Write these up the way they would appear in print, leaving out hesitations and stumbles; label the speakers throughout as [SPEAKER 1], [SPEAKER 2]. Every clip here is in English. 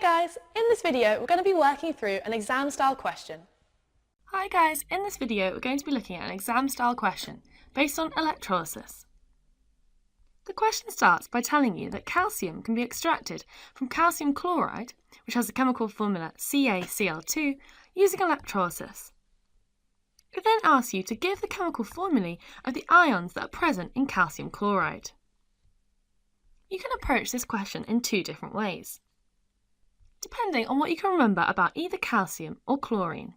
[SPEAKER 1] guys, in this video we're going to be working through an exam style question.
[SPEAKER 2] Hi guys, in this video we're going to be looking at an exam style question based on electrolysis. The question starts by telling you that calcium can be extracted from calcium chloride, which has the chemical formula CaCl2, using electrolysis. It then asks you to give the chemical formulae of the ions that are present in calcium chloride. You can approach this question in two different ways, depending on what you can remember about either calcium or chlorine.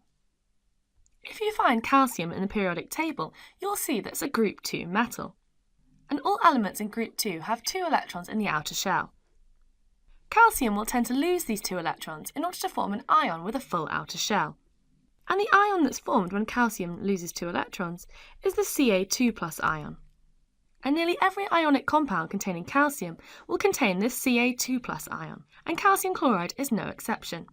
[SPEAKER 2] If you find calcium in the periodic table, you'll see that it's a group 2 metal, and all elements in group 2 have 2 electrons in the outer shell. Calcium will tend to lose these 2 electrons in order to form an ion with a full outer shell. And the ion that's formed when calcium loses 2 electrons is the Ca2+ ion. And nearly every ionic compound containing calcium will contain this Ca2+ ion, and calcium chloride is no exception.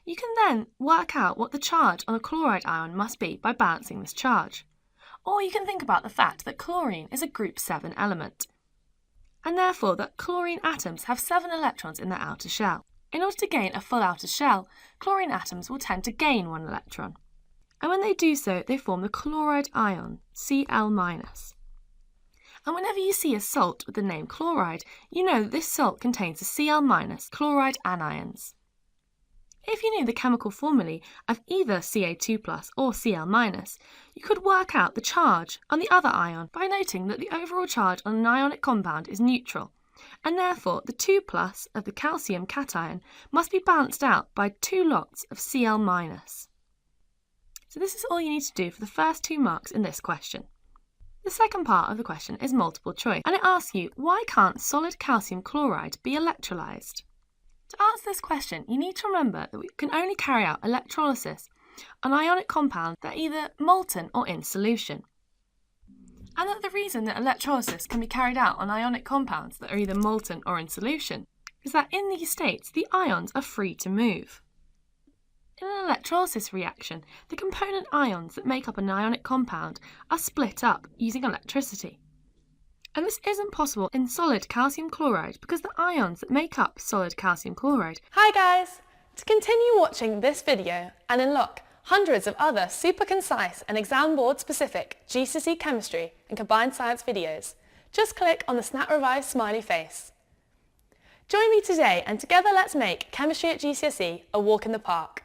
[SPEAKER 2] You can then work out what the charge on a chloride ion must be by balancing this charge. Or you can think about the fact that chlorine is a group 7 element, and therefore that chlorine atoms have 7 electrons in their outer shell. In order to gain a full outer shell, chlorine atoms will tend to gain 1 electron. And when they do so, they form the chloride ion, Cl-. And whenever you see a salt with the name chloride, you know that this salt contains the Cl- chloride anions. If you knew the chemical formulae of either Ca2+ or Cl-, you could work out the charge on the other ion by noting that the overall charge on an ionic compound is neutral, and therefore the 2+ of the calcium cation must be balanced out by 2 lots of Cl-. So this is all you need to do for the first 2 marks in this question. The second part of the question is multiple choice, and it asks you, why can't solid calcium chloride be electrolyzed? To answer this question, you need to remember that we can only carry out electrolysis on ionic compounds that are either molten or in solution. And that the reason that electrolysis can be carried out on ionic compounds that are either molten or in solution is that in these states the ions are free to move. In an electrolysis reaction, the component ions that make up an ionic compound are split up using electricity. And this isn't possible in solid calcium chloride because the ions that make up solid calcium chloride.
[SPEAKER 1] Hi guys! To continue watching this video and unlock hundreds of other super concise and exam board specific GCSE chemistry and combined science videos, just click on the Snap Revise smiley face. Join me today and together let's make chemistry at GCSE a walk in the park.